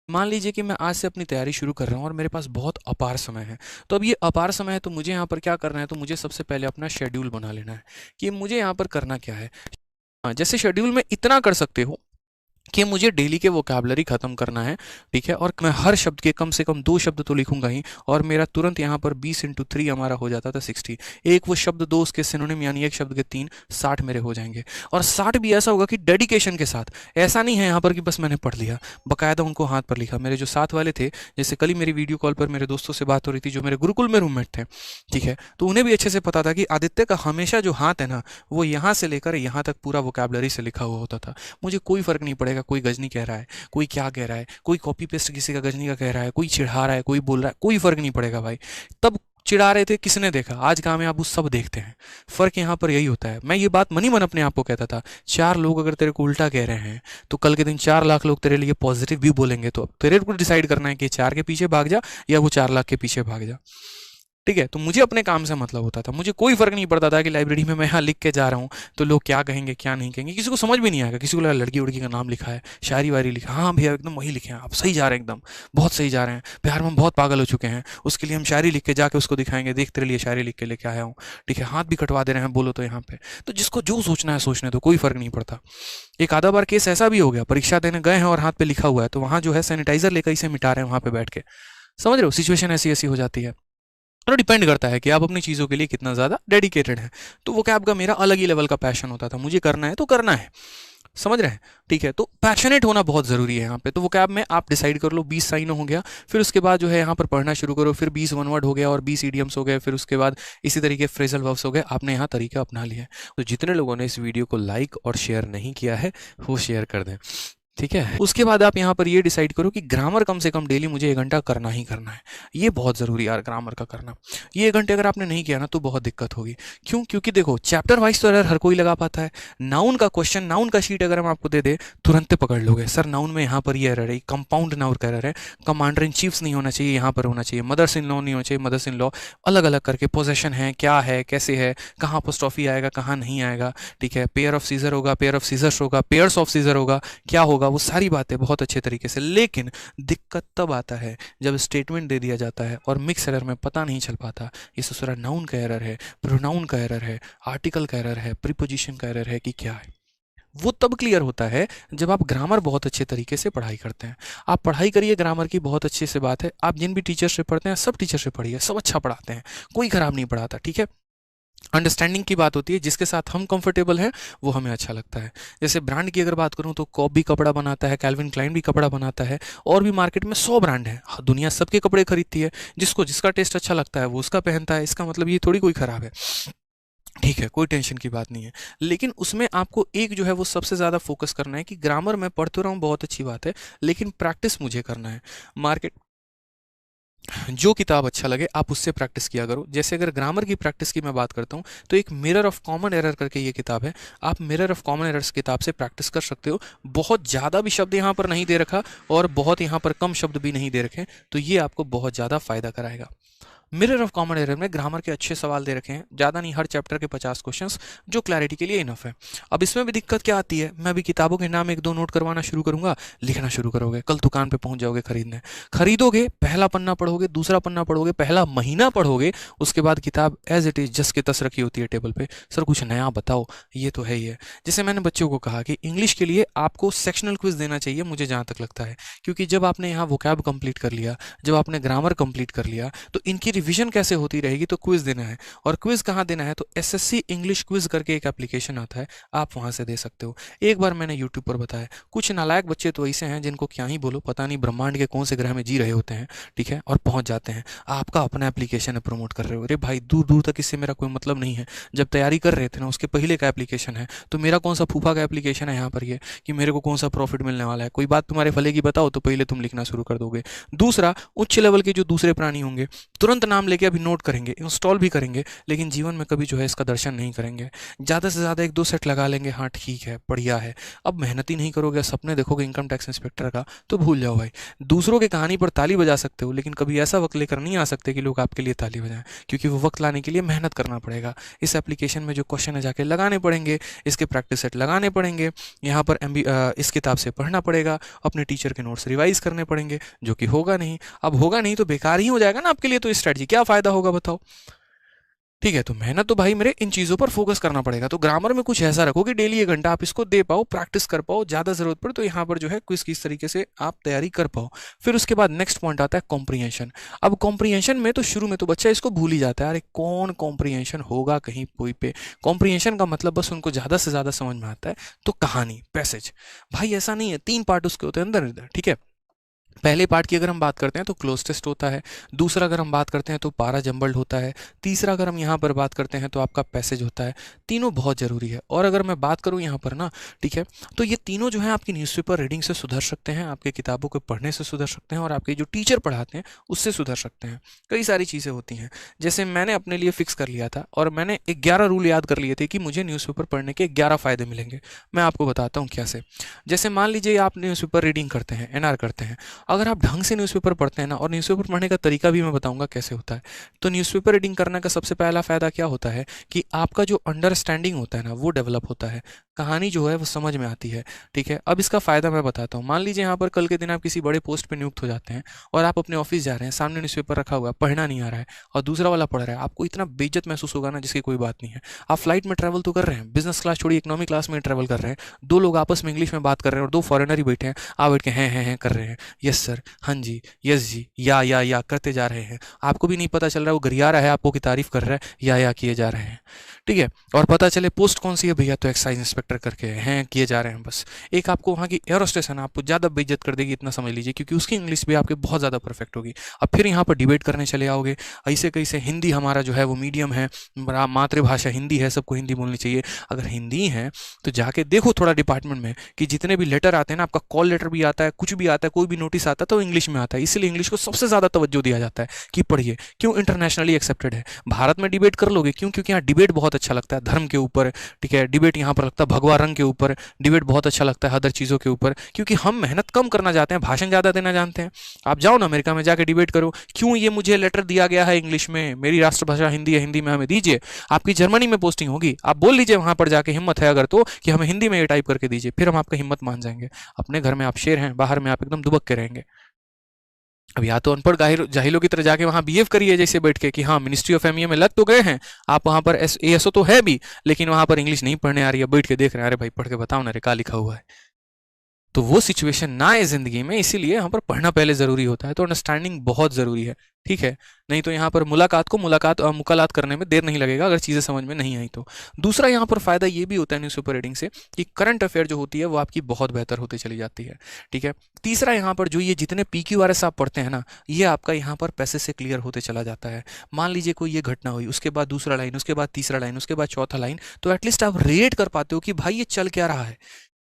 मान लीजिए कि मैं आज से अपनी तैयारी शुरू कर रहा हूँ और मेरे पास बहुत अपार समय है। तो अब ये अपार समय है तो मुझे यहाँ पर क्या करना है, तो मुझे सबसे पहले अपना शेड्यूल बना लेना है कि मुझे यहाँ पर करना क्या है। हाँ, जैसे शेड्यूल में इतना कर सकते हो कि मुझे डेली के वोकैबुलरी खत्म करना है, ठीक है, और मैं हर शब्द के कम से कम 2 शब्द तो लिखूंगा ही। और मेरा तुरंत यहाँ पर 20 इंटू 3 हमारा हो जाता था 60। एक वो शब्द 2 उसके सिनोनिम यानी एक शब्द के 3, 60 मेरे हो जाएंगे। और 60 भी ऐसा होगा कि डेडिकेशन के साथ। ऐसा नहीं है यहाँ पर कि बस मैंने पढ़ लिया, बकायदा उनको हाथ पर लिखा। मेरे जो साथ वाले थे, जैसे कल ही मेरी वीडियो कॉल पर मेरे दोस्तों से बात हो रही थी जो मेरे गुरुकुल में रूममेट थे, ठीक है, तो उन्हें भी अच्छे से पता था कि आदित्य का हमेशा जो हाथ है ना, वो यहाँ से लेकर यहाँ तक पूरा वोकैबुलरी से लिखा हुआ होता था। मुझे कोई फर्क नहीं पड़ेगा कोई गजनी कह रहा है, कोई क्या कह रहा है, कोई कॉपी पेस्ट किसी का गजनी का कह रहा है, कोई चिढ़ा रहा है, कोई बोल रहा है, कोई फर्क नहीं पड़ेगा भाई। तब चिढ़ा रहे थे, किसने देखा? आज कामयाब उस सब देखते हैं। फर्क यहाँ पर यही होता है। मैं ये बात मनी मन अपने आप को कहता था, 4 लोग अगर तेरे को उल्टा कह रहे हैं तो कल के दिन 4 लाख लोग तेरे लिए पॉजिटिव भी बोलेंगे। तो अब तेरे को डिसाइड करना है कि 4 के पीछे भाग जा या वो 4 लाख के पीछे भाग जा। ठीक है, तो मुझे अपने काम से मतलब होता था। मुझे कोई फर्क नहीं पड़ता था कि लाइब्रेरी में मैं यहाँ लिख के जा रहा हूँ तो लोग क्या कहेंगे क्या नहीं कहेंगे। किसी को समझ भी नहीं आएगा, किसी को लगा लड़की उड़की का नाम लिखा है, शायरी वारी लिखा, हाँ भैया एकदम वही लिखे हैं, आप सही जा रहे हैं, एकदम बहुत सही जा रहे हैं, बिहार में हम बहुत पागल हो चुके हैं, उसके लिए हम शायरी लिख के जाके उसको दिखाएंगे, देख तेरे लिए शायरी लिख के लेके आया हूँ, ठीक है, हाथ भी कटवा दे रहे हैं बोलो तो यहाँ पे। तो जिसको जो सोचना है सोचने दो, कोई फर्क नहीं पड़ता। एक आधा बार केस ऐसा भी हो गया, परीक्षा देने गए हैं और हाथ पे लिखा हुआ है तो वहां जो है सैनिटाइजर लेकर इसे मिटा रहे हैं वहां पे बैठ के। समझ रहे हो, सिचुएशन ऐसी ऐसी हो जाती है। तो डिपेंड करता है कि आप अपनी चीज़ों के लिए कितना ज़्यादा डेडिकेटेड हैं। तो वो क्या, आपका मेरा अलग ही लेवल का पैशन होता था, मुझे करना है तो करना है। समझ रहे हैं? ठीक है, तो पैशनेट होना बहुत ज़रूरी है यहाँ पे। तो वो कैब में आप डिसाइड कर लो, 20 साइन हो गया, फिर उसके बाद जो है यहाँ पर पढ़ना शुरू करो, फिर 20 वन वर्ड हो गया और 20 इडियम्स हो गए, फिर उसके बाद इसी तरीके फ्रेजल वर्ब्स हो गए। आपने यहाँ तरीका अपना लिया है। तो जितने लोगों ने इस वीडियो को लाइक और शेयर नहीं किया है वो शेयर कर दें, ठीक है। उसके बाद आप यहाँ पर ये डिसाइड करो कि ग्रामर कम से कम डेली मुझे 1 घंटा करना ही करना है। ये बहुत ज़रूरी है यार, ग्रामर का करना। ये 1 घंटे अगर आपने नहीं किया ना तो बहुत दिक्कत होगी। क्यों? क्योंकि देखो चैप्टर वाइज तो एरर हर कोई लगा पाता है। नाउन का क्वेश्चन, नाउन का शीट अगर हम आपको दे दे तुरंत पकड़ लोगे, सर नाउन में यहाँ पर ये एरर है, कंपाउंड नाउन का एरर है, कमांडर इन चीफ्स नहीं होना चाहिए, यहाँ पर होना चाहिए, मदर्स इन लॉ नहीं होना चाहिए, मदर्स इन लॉ, अलग अलग करके पोजेशन है, क्या है, कैसे है, कहाँ अपोस्ट्रोफी आएगा, कहाँ नहीं आएगा, ठीक है, पेयर ऑफ सीजर होगा, पेयर ऑफ सीजर्स होगा, पेयर्स ऑफ सीजर होगा, क्या होगा, वो सारी बातें बहुत अच्छे तरीके से। लेकिन दिक्कत तब आता है जब स्टेटमेंट दे दिया जाता है और मिक्स एरर में पता नहीं चल पाता ये ससुरा नाउन का एरर है, प्रोनाउन का एरर है, आर्टिकल का एरर है, प्रीपोजिशन का एरर है कि क्या है। वो तब क्लियर होता है जब आप ग्रामर बहुत अच्छे तरीके से पढ़ाई करते हैं। आप पढ़ाई करिए ग्रामर की, बहुत अच्छे से बात है। आप जिन भी टीचर से पढ़ते हैं सब टीचर से पढ़िए, सब अच्छा पढ़ाते हैं, कोई खराब नहीं पढ़ाता, ठीक है। अंडरस्टैंडिंग की बात होती है, जिसके साथ हम कंफर्टेबल हैं वो हमें अच्छा लगता है। जैसे ब्रांड की अगर बात करूं तो कॉप भी कपड़ा बनाता है, कैल्विन क्लाइन भी कपड़ा बनाता है, और भी मार्केट में 100 ब्रांड है। दुनिया सबके कपड़े खरीदती है, जिसको जिसका टेस्ट अच्छा लगता है वो उसका पहनता है। इसका मतलब ये थोड़ी कोई खराब है, ठीक है, कोई टेंशन की बात नहीं है। लेकिन उसमें आपको एक जो है वो सबसे ज़्यादा फोकस करना है कि ग्रामर मैं पढ़ तो रहा हूँ बहुत अच्छी बात है, लेकिन प्रैक्टिस मुझे करना है। मार्केट जो किताब अच्छा लगे आप उससे प्रैक्टिस किया करो। जैसे अगर ग्रामर की प्रैक्टिस की मैं बात करता हूँ तो एक मिरर ऑफ कॉमन एरर करके ये किताब है, आप मिरर ऑफ कॉमन एरर्स किताब से प्रैक्टिस कर सकते हो। बहुत ज़्यादा भी शब्द यहाँ पर नहीं दे रखा और बहुत यहाँ पर कम शब्द भी नहीं दे रखे, तो ये आपको बहुत ज़्यादा फायदा कराएगा। मिरर ऑफ कॉमन एरर में ग्रामर के अच्छे सवाल दे रखे हैं, ज़्यादा नहीं, हर चैप्टर के 50 क्वेश्चंस, जो क्लैरिटी के लिए इनफ है। अब इसमें भी दिक्कत क्या आती है, मैं अभी किताबों के नाम 1-2 नोट करवाना शुरू करूंगा, लिखना शुरू करोगे, कल दुकान पे पहुंच जाओगे खरीदने, खरीदोगे, पहला पन्ना पढ़ोगे, दूसरा पन्ना पढ़ोगे, पहला महीना पढ़ोगे, उसके बाद किताब एज इट इज जस के तस रखी होती है टेबल पे, सर कुछ नया बताओ, ये तो है ही है। जैसे मैंने बच्चों को कहा कि इंग्लिश के लिए आपको सेक्शनल क्विज देना चाहिए, मुझे जहाँ तक लगता है, क्योंकि जब आपने यहाँ वोकैब कंप्लीट कर लिया, जब आपने ग्रामर कंप्लीट कर लिया, तो इनकी रिवीजन कैसे होती रहेगी, तो क्विज देना है। और क्विज कहाँ देना है, तो एसएससी इंग्लिश क्विज करके एक एप्लीकेशन आता है, आप वहां से दे सकते हो। एक बार मैंने यूट्यूब पर बताया, कुछ नालायक बच्चे तो ऐसे हैं जिनको क्या ही बोलो, पता नहीं ब्रह्मांड के कौन से ग्रह में जी रहे होते हैं, ठीक है, और पहुंच जाते हैं। आपका अपना एप्लीकेशन है, प्रमोट कर रहे हो, अरे भाई दूर दूर तक इससे मेरा कोई मतलब नहीं है। जब तैयारी कर रहे थे ना उसके पहले का एप्लीकेशन है, तो मेरा कौन सा फूफा का एप्लीकेशन है यहाँ पर ये कि मेरे को कौन सा प्रॉफिट मिलने वाला है। कोई बात तुम्हारे भले की बताओ तो पहले तुम लिखना शुरू कर दोगे। दूसरा, उच्च लेवल के जो दूसरे प्राणी होंगे तुरंत नाम लेके अभी नोट करेंगे, इंस्टॉल भी करेंगे, लेकिन जीवन में कभी जो है इसका दर्शन नहीं करेंगे। ज़्यादा से ज़्यादा 1-2 सेट लगा लेंगे, हाँ ठीक है, बढ़िया है। अब मेहनत ही नहीं करोगे, सपने देखोगे इनकम टैक्स इंस्पेक्टर का, तो भूल जाओ भाई। दूसरों की कहानी पर ताली बजा सकते हो, लेकिन कभी ऐसा वक्त लेकर नहीं आ सकते कि लोग आपके लिए ताली बजाएं, क्योंकि वो वक्त लाने के लिए मेहनत करना पड़ेगा। इस एप्लीकेशन में जो क्वेश्चन है जाके लगाने पड़ेंगे, इसके प्रैक्टिस सेट लगाने पड़ेंगे, यहाँ पर इस किताब से पढ़ना पड़ेगा, अपने टीचर के नोट्स रिवाइज करने पड़ेंगे, जो कि होगा नहीं। अब होगा नहीं तो बेकार ही हो जाएगा ना आपके लिए, तो स्ट्रेटजी क्या फायदा होगा बताओ। ठीक है, तो मेहनत तो भाई मेरे इन चीज़ों पर फोकस करना पड़ेगा। तो ग्रामर में कुछ ऐसा रखो कि डेली 1 घंटा आप इसको दे पाओ, प्रैक्टिस कर पाओ, ज़्यादा ज़रूरत पड़े तो यहाँ पर जो है क्विज किस तरीके से आप तैयारी कर पाओ। फिर उसके बाद नेक्स्ट पॉइंट आता है कॉम्प्रिहेंशन। अब कॉम्प्रिहेंशन में तो शुरू में तो बच्चा इसको भूल ही जाता है, अरे कौन कॉम्प्रिहेंशन होगा कहीं कोई पे। कॉम्प्रिहेंशन का मतलब बस उनको ज़्यादा से ज़्यादा समझ में आता है तो कहानी, पैसेज। भाई ऐसा नहीं है, 3 पार्ट उसके होते हैं अंदर इधर, ठीक है। पहले पार्ट की अगर हम बात करते हैं तो क्लोज टेस्ट होता है, दूसरा अगर हम बात करते हैं तो पारा जंबल्ड होता है, तीसरा अगर हम यहाँ पर बात करते हैं तो आपका पैसेज होता है। तीनों बहुत ज़रूरी है। और अगर मैं बात करूँ यहाँ पर ना, ठीक है, तो ये तीनों जो है आपकी न्यूज़पेपर रीडिंग से सुधर सकते हैं, आपके किताबों को पढ़ने से सुधर सकते हैं, और आपके जो टीचर पढ़ाते हैं उससे सुधर सकते हैं। कई सारी चीज़ें होती हैं, जैसे मैंने अपने लिए फिक्स कर लिया था और मैंने 11 रूल याद कर लिए थे कि मुझे न्यूज़पेपर पढ़ने के 11 फ़ायदे मिलेंगे। मैं आपको बताता हूँ कैसे। जैसे मान लीजिए आप न्यूज़पेपर रीडिंग करते हैं, एनआर करते हैं, अगर आप ढंग से न्यूज़पेपर पढ़ते हैं ना, और न्यूज़पेपर पढ़ने का तरीका भी मैं बताऊंगा कैसे होता है, तो न्यूज़पेपर रीडिंग करने का सबसे पहला फ़ायदा क्या होता है कि आपका जो अंडरस्टैंडिंग होता है ना वो डेवलप होता है, कहानी जो है वो समझ में आती है। ठीक है, अब इसका फ़ायदा मैं बताता हूँ। मान लीजिए यहाँ पर कल के दिन आप किसी बड़े पोस्ट पे नियुक्त हो जाते हैं और आप अपने ऑफिस जा रहे हैं, सामने न्यूज़पेपर रखा हुआ है, पढ़ना नहीं आ रहा है और दूसरा वाला पढ़ रहा है, आपको इतना बेइज्जत महसूस होगा ना जिसकी कोई बात नहीं है। आप फ्लाइट में ट्रैवल तो कर रहे हैं, बिजनेस क्लास छोड़िए इकोनॉमी क्लास में ट्रैवल कर रहे हैं, 2 लोग आपस में इंग्लिश में बात कर रहे हैं और 2 फॉरेनर ही बैठे हैं, आप बैठ के हैं कर रहे हैं, यस सर, हाँ जी, यस जी, या करते जा रहे हैं। आपको भी नहीं पता चल रहा है वो गरिया रहा है आपको की तारीफ कर रहा है, या किए जा रहे हैं। ठीक है, और पता चले पोस्ट कौन सी है भैया, तो एक्साइज इंस्पेक्टर करके हैं किए जा रहे हैं बस। एक आपको वहाँ की एयर होस्टेस है ना, आपको ज़्यादा बेइज्जत कर देगी, इतना समझ लीजिए, क्योंकि उसकी इंग्लिश भी आपके बहुत ज़्यादा परफेक्ट होगी। अब फिर यहाँ पर डिबेट करने चले आओगे, ऐसे कैसे, हिंदी हमारा जो है वो मीडियम है, मातृभाषा हिंदी है, सबको हिंदी बोलनी चाहिए। अगर हिंदी है तो जाके देखो थोड़ा डिपार्टमेंट में कि जितने भी लेटर आते हैं ना, आपका कॉल लेटर भी आता है, कुछ भी आता है, कोई भी नोटिस आता है तो इंग्लिश में आता है, इसलिए इंग्लिश को सबसे ज़्यादा तवज्जो दिया जाता है कि पढ़िए। क्यों, इंटरनेशनली एक्सेप्टेड है। भारत में डिबेट कर लोगे क्यों, क्योंकि यहाँ डिबेट बहुत अच्छा लगता है धर्म के ऊपर, ठीक है, डिबेट यहाँ पर लगता है भगवा रंग के ऊपर, डिबेट बहुत अच्छा लगता है अदर चीज़ों के ऊपर, क्योंकि हम मेहनत कम करना चाहते हैं, भाषण ज़्यादा देना जानते हैं। आप जाओ ना अमेरिका में जाके डिबेट करो, क्यों ये मुझे लेटर दिया गया है इंग्लिश में, मेरी राष्ट्रभाषा हिंदी है, हिंदी में हमें दीजिए। आपकी जर्मनी में पोस्टिंग होगी, आप बोल लीजिए वहां पर जाके, हिम्मत है अगर तो, कि हमें हिंदी में ये टाइप करके दीजिए, फिर हम आपका हिम्मत मान जाएंगे। अपने घर में आप शेर हैं, बाहर में आप एकदम दुबक के रहेंगे। अब या तो अनपढ़ जाहिलों की तरह जाके वहां बिहेव करिए जैसे बैठ के कि हाँ मिनिस्ट्री ऑफ एमईए में लग तो गए हैं आप, वहां पर एएसओ तो है भी, लेकिन वहां पर इंग्लिश नहीं पढ़ने आ रही है, बैठ के देख रहे हैं, अरे भाई पढ़ के बताओ ना रे क्या लिखा हुआ है। तो वो सिचुएशन ना आए ज़िंदगी में, इसीलिए यहाँ पर पढ़ना पहले ज़रूरी होता है, तो अंडरस्टैंडिंग बहुत ज़रूरी है। ठीक है, नहीं तो यहाँ पर मुलाकात करने में देर नहीं लगेगा अगर चीज़ें समझ में नहीं आई तो। दूसरा यहाँ पर फ़ायदा ये भी होता है न्यूज़पेपर रीडिंग से कि करंट अफेयर जो होती है वो आपकी बहुत बेहतर होती चली जाती है। ठीक है, तीसरा यहाँ पर जो ये जितने PQRS आप पढ़ते हैं ना, ये आपका यहाँ पर पैसे से क्लियर होते चला जाता है। मान लीजिए कोई ये घटना हुई, उसके बाद दूसरा लाइन, उसके बाद तीसरा लाइन, उसके बाद चौथा लाइन, तो एटलीस्ट आप रेट कर पाते हो कि भाई ये चल क्या रहा है।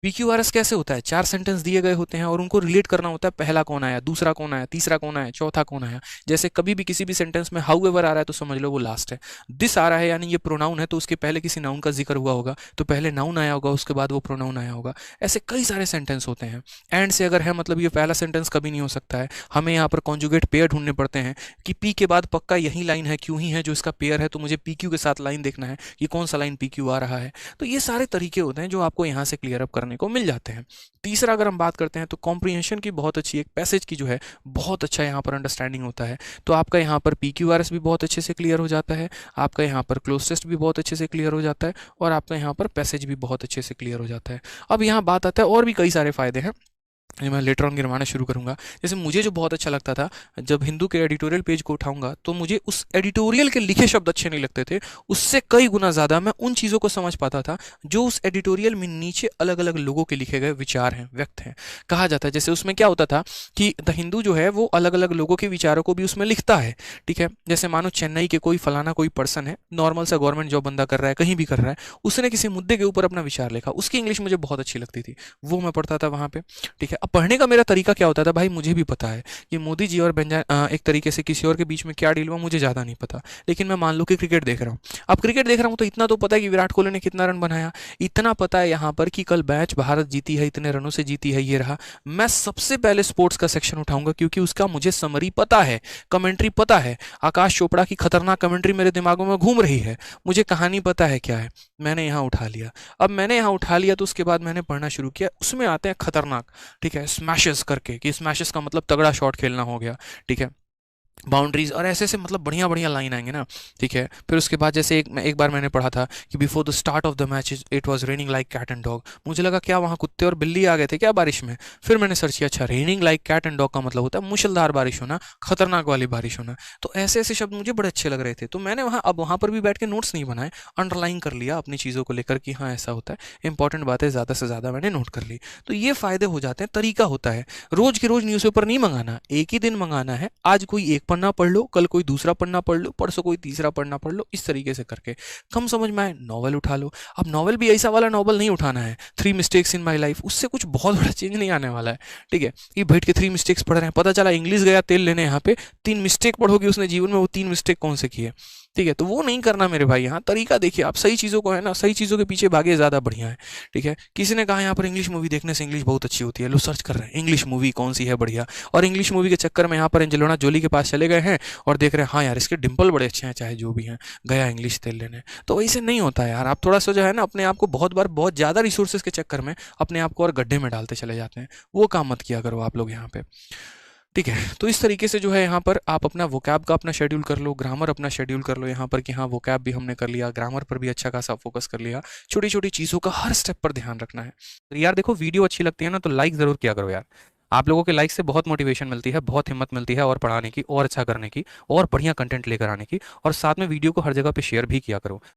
PQRS कैसे होता है, 4 सेंटेंस दिए गए होते हैं और उनको रिलेट करना होता है, पहला कौन आया, दूसरा कौन आया, तीसरा कौन आया, चौथा कौन आया। जैसे कभी भी किसी भी सेंटेंस में हाउएवर आ रहा है तो समझ लो वो लास्ट है। दिस आ रहा है यानी ये प्रोनाउन है, तो उसके पहले किसी नाउन का जिक्र हुआ होगा, तो पहले नाउन आया होगा, उसके बाद वो प्रोनाउन आया होगा। ऐसे कई सारे सेंटेंस होते हैं। एंड से अगर है मतलब ये पहला सेंटेंस कभी नहीं हो सकता है, हमें यहाँ पर कॉन्जुगेट पेयर ढूंढने पड़ते हैं कि पी के बाद पक्का यही लाइन है, क्यों ही है जो इसका पेयर है, तो मुझे PQ के साथ लाइन देखना है कि कौन सा लाइन PQ आ रहा है। तो ये सारे तरीके होते हैं जो आपको यहाँ से क्लियर अप करने को मिल जाते हैं। तीसरा अगर हम बात करते हैं तो कॉम्प्रिहेंशन की बहुत अच्छी, एक पैसेज की जो है बहुत अच्छा यहाँ पर अंडरस्टैंडिंग होता है, तो आपका यहाँ पर PQRS भी बहुत अच्छे से क्लियर हो जाता है, आपका यहाँ पर क्लोज टेस्ट भी बहुत अच्छे से क्लियर हो जाता है, और आपका यहाँ पर पैसेज भी बहुत अच्छे से क्लियर हो जाता है। अब यहाँ बात आता है और भी कई सारे फायदे हैं, ये मैं लेटर ऑन गिनवाना शुरू करूंगा। जैसे मुझे जो बहुत अच्छा लगता था, जब हिंदू के एडिटोरियल पेज को उठाऊंगा तो मुझे उस एडिटोरियल के लिखे शब्द अच्छे नहीं लगते थे, उससे कई गुना ज़्यादा मैं उन चीज़ों को समझ पाता था जो उस एडिटोरियल में नीचे अलग अलग लोगों के लिखे गए विचार हैं, व्यक्त हैं। कहा जाता है जैसे उसमें क्या होता था कि द हिंदू जो है वो अलग अलग लोगों के विचारों को भी उसमें लिखता है। ठीक है, जैसे मानो चेन्नई के कोई फलाना कोई पर्सन है, नॉर्मल सा गवर्नमेंट जॉब बंदा कर रहा है, कहीं भी कर रहा है, उसने किसी मुद्दे के ऊपर अपना विचार लिखा, उसकी इंग्लिश मुझे बहुत अच्छी लगती थी, वो मैं पढ़ता था वहाँ पे। ठीक है, अब अब पढ़ने का मेरा तरीका क्या होता था भाई, मुझे भी पता है कि मोदी जी और एक तरीके से किसी और के बीच में क्या डील हुआ मुझे ज़्यादा नहीं पता। लेकिन मैं मान लो कि क्रिकेट देख रहा हूँ। अब क्रिकेट देख रहा हूँ तो इतना तो पता है कि विराट कोहली ने कितना रन बनाया, इतना पता है यहाँ पर कि कल मैच भारत जीती है, इतने रनों से जीती है, ये रहा। मैं सबसे पहले स्पोर्ट्स का सेक्शन उठाऊंगा क्योंकि उसका मुझे समरी पता है, कमेंट्री पता है। आकाश चोपड़ा की खतरनाक कमेंट्री मेरे दिमागों में घूम रही है, मुझे कहानी पता है क्या है, मैंने यहाँ उठा लिया। अब मैंने यहाँ उठा लिया तो उसके बाद मैंने पढ़ना शुरू किया। उसमें आते हैं खतरनाक, ठीक है, स्मैशेस करके, कि स्मैशेस का मतलब तगड़ा शॉट खेलना हो गया, ठीक है, बाउंड्रीज और ऐसे ऐसे मतलब बढ़िया बढ़िया लाइन आएंगे ना, ठीक है। फिर उसके बाद जैसे एक बार मैंने पढ़ा था कि before the start of the match it was raining like cat and dog. मुझे लगा क्या वहाँ कुत्ते और बिल्ली आ गए थे क्या बारिश में। फिर मैंने सर्च किया, अच्छा raining like cat and dog का मतलब होता है मूसलाधार बारिश होना, खतरनाक वाली बारिश होना। तो ऐसे ऐसे शब्द मुझे बड़े अच्छे लग रहे थे, तो मैंने वहाँ पर भी बैठ के नोट्स नहीं बनाए, अंडरलाइन कर लिया अपनी चीज़ों को लेकर कि हाँ ऐसा होता है, इंपॉर्टेंट बातें ज़्यादा से ज़्यादा मैंने नोट कर ली। तो ये फ़ायदे हो जाते हैं, तरीका होता है। रोज के रोज न्यूज़पेपर नहीं मंगाना, एक ही दिन मंगाना है। आज कोई एक पन्ना पढ़ लो, कल कोई दूसरा पन्ना पढ़ लो, परसों कोई तीसरा पन्ना पढ़ लो, इस तरीके से करके कम समझ में आए नॉवल उठा लो। अब नॉवल भी ऐसा वाला नॉवल नहीं उठाना है 3 मिस्टेक्स इन माय लाइफ, उससे कुछ बहुत बड़ा चेंज नहीं आने वाला है, ठीक है। ये बैठ के 3 मिस्टेक्स पढ़ रहे हैं, पता चला इंग्लिश गया तेल लेने, यहाँ पे 3 मिस्टेक पढ़ोगे उसने जीवन में, वो 3 मिस्टेक कौन से किए, ठीक है। तो वो नहीं करना मेरे भाई, यहाँ तरीका देखिए आप, सही चीज़ों को है ना, सही चीज़ों के पीछे भागे ज़्यादा बढ़िया है, ठीक है। किसी ने कहा यहाँ पर इंग्लिश मूवी देखने से इंग्लिश बहुत अच्छी होती है, लो सर्च कर रहे हैं इंग्लिश मूवी कौन सी है बढ़िया, और इंग्लिश मूवी के चक्कर में यहाँ पर एंजेलिना जोली के पास चले गए हैं और देख रहे हैं हाँ यार इसके डिंपल बड़े अच्छे हैं, चाहे जो भी हैं, गया इंग्लिश तेल लेने। तो वैसे नहीं होता है यार, आप थोड़ा सा जो है ना अपने आप को बहुत बार बहुत ज़्यादा रिसोर्सेज के चक्कर में अपने आप को और गड्ढे में डालते चले जाते हैं, वो काम मत किया करो आप लोग यहाँ पे, ठीक है। तो इस तरीके से जो है यहाँ पर आप अपना वोकैब का अपना शेड्यूल कर लो, ग्रामर अपना शेड्यूल कर लो यहाँ पर कि हाँ वोकैब भी हमने कर लिया, ग्रामर पर भी अच्छा खासा फोकस कर लिया। छोटी छोटी चीज़ों का हर स्टेप पर ध्यान रखना है। तो यार देखो वीडियो अच्छी लगती है ना तो लाइक ज़रूर किया करो यार, आप लोगों के लाइक से बहुत मोटिवेशन मिलती है, बहुत हिम्मत मिलती है और पढ़ाने की और अच्छा करने की और बढ़िया कंटेंट लेकर आने की, और साथ में वीडियो को हर जगह पे शेयर भी किया करो।